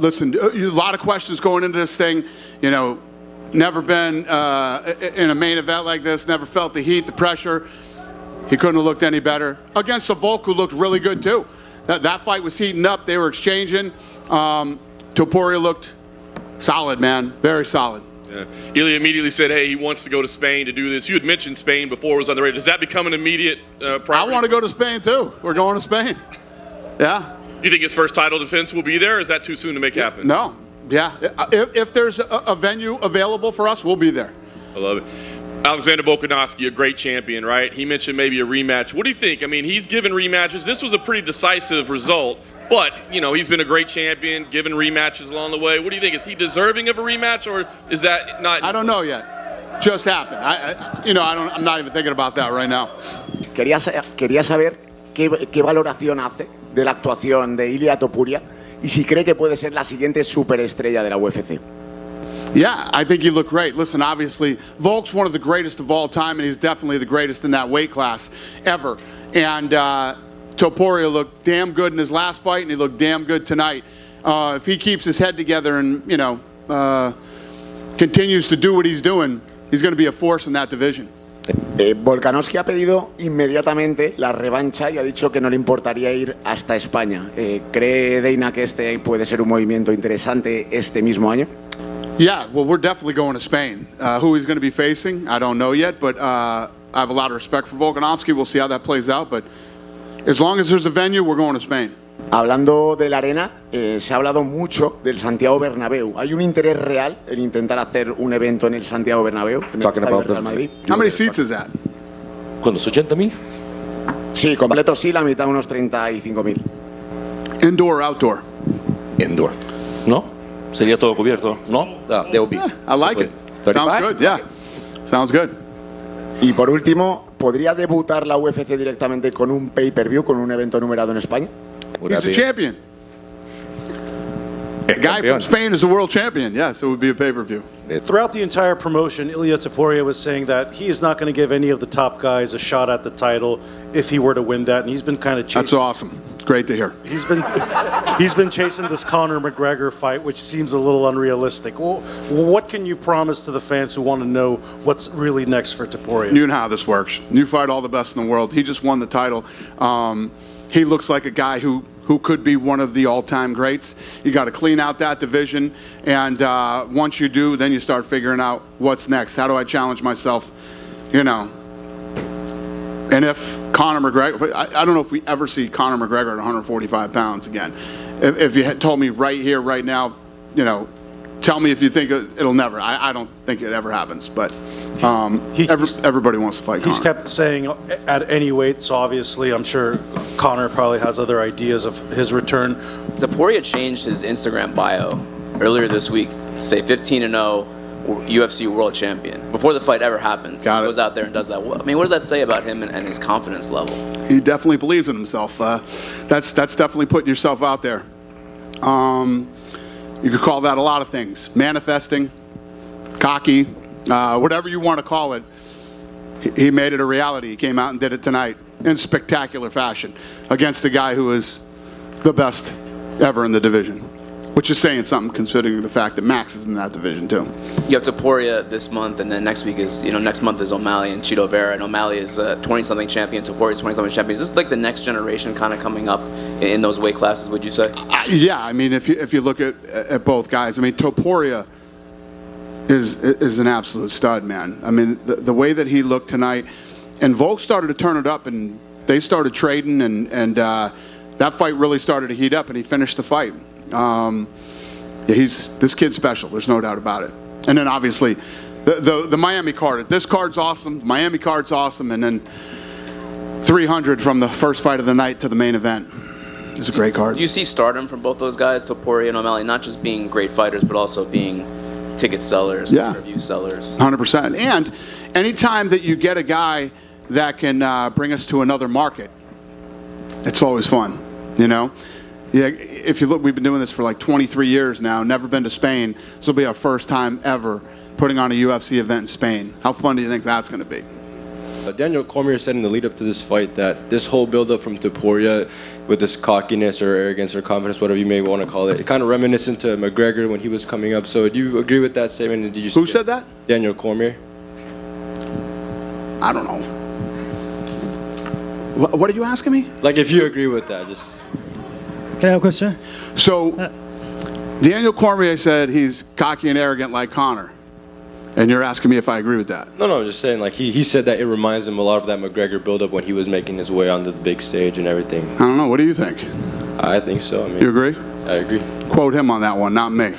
listen, a lot of questions going into this thing. You know, never been in a main event like this, never felt the heat, the pressure. He couldn't have looked any better. Against a Volk who looked really good too. That fight was heating up, they were exchanging. Topuria looked solid, man, very solid. Yeah. Ilia immediately said, hey, he wants to go to Spain to do this. You had mentioned Spain before it was on the radar. Does that become an immediate priority? I want to go to Spain too. We're going to Spain. Yeah. You think his first title defense will be there, or is that too soon to make happen? No. Yeah. If there's a venue available for us, we'll be there. I love it. Alexander Volkanovski, a great champion, right? He mentioned maybe a rematch. What do you think? I mean, he's given rematches. This was a pretty decisive result. But, you know, he's been a great champion, given rematches along the way. What do you think? Is he deserving of a rematch, or is that not? I don't know yet. Just happened. I'm not even thinking about that right now. Quería saber qué valoración hace de la actuación de Ilia Topuria y si cree que puede ser la siguiente superestrella de la UFC. Yeah, I think he looked great. Listen, obviously, Volk's one of the greatest of all time, and he's definitely the greatest in that weight class ever. And Topuria looked damn good in his last fight, and he looked damn good tonight. If he keeps his head together and, continues to do what he's doing, he's going to be a force in that division. Volkanovski ha pedido inmediatamente la revancha y ha dicho que no le importaría ir hasta España. ¿Cree Dana que este puede ser un movimiento interesante este mismo año? Yeah, well, we're definitely going to Spain. Who he's going to be facing, I don't know yet, but I have a lot of respect for Volkanovski. We'll see how that plays out, but as long as there's a venue, we're going to Spain. Hablando de la arena, se ha hablado mucho del Santiago Bernabéu. ¿Hay un interés real en intentar hacer un evento en el Santiago Bernabéu? En el estadio del Real Madrid? How many seats is that? ¿Cuántos? ¿80.000? Sí, completo sí, la mitad unos 35.000. Indoor or outdoor? Indoor. ¿No? ¿Sería todo cubierto? ¿No? There will be. Yeah, I like it. 35? Sounds good, yeah. Sounds good. Y por último, ¿podría debutar la UFC directamente con un pay-per-view, con un evento numerado en España? He's a champion. The guy from Spain is a world champion. Yes, it would be a pay-per-view. Throughout the entire promotion, Ilia Topuria was saying that he is not going to give any of the top guys a shot at the title if he were to win that, and he's been kind of chasing. That's awesome. Great to hear. He's been chasing this Conor McGregor fight, which seems a little unrealistic. Well, what can you promise to the fans who want to know what's really next for Topuria? You know how this works. You fight all the best in the world. He just won the title. He looks like a guy who could be one of the all-time greats. You got to clean out that division, and once you do, then you start figuring out what's next. How do I challenge myself? And if Conor McGregor, I don't know if we ever see Conor McGregor at 145 pounds again. If you had told me right here, right now, tell me if you think it'll never. I don't think it ever happens, but everybody wants to fight Conor. He's kept saying at any weight, so obviously I'm sure Conor probably has other ideas of his return. Topuria changed his Instagram bio earlier this week to say 15-0 UFC world champion before the fight ever happens. He goes out there and does that. I mean, what does that say about him and his confidence level? He definitely believes in himself. That's definitely putting yourself out there. You could call that a lot of things. Manifesting, cocky, whatever you want to call it. He made it a reality. He came out and did it tonight in spectacular fashion against a guy who is the best ever in the division, which is saying something considering the fact that Max is in that division too. You have Topuria this month, and then next month is O'Malley and Chito Vera, and O'Malley is 20-something champion, Topuria is 20-something champion. Is this like the next generation kind of coming up in those weight classes, would you say? Yeah, I mean, if you look at both guys, I mean, Topuria is an absolute stud, man. I mean, the way that he looked tonight, and Volk started to turn it up, and they started trading, and that fight really started to heat up, and he finished the fight. This kid's special. There's no doubt about it. And then obviously, the Miami card. This card's awesome. Miami card's awesome, and then 300 from the first fight of the night to the main event. It's a great card. Do you see stardom from both those guys, Topuria and O'Malley, not just being great fighters, but also being ticket sellers, review sellers? 100%. And anytime that you get a guy that can bring us to another market, it's always fun, Yeah, if you look, we've been doing this for like 23 years now, never been to Spain. This will be our first time ever putting on a UFC event in Spain. How fun do you think that's going to be? Daniel Cormier said in the lead up to this fight that this whole build up from Topuria with this cockiness or arrogance or confidence, whatever you may want to call it, kind of reminiscent to McGregor when he was coming up. So do you agree with that statement? And did you Who said that? Daniel Cormier. I don't know. What are you asking me? Like if you agree with that, just. Can I have a question? So, Daniel Cormier said he's cocky and arrogant like Conor. And you're asking me if I agree with that? No, I'm just saying, like, he said that it reminds him a lot of that McGregor build-up when he was making his way onto the big stage and everything. I don't know. What do you think? I think so. I mean, You agree? I agree. Quote him on that one, not me.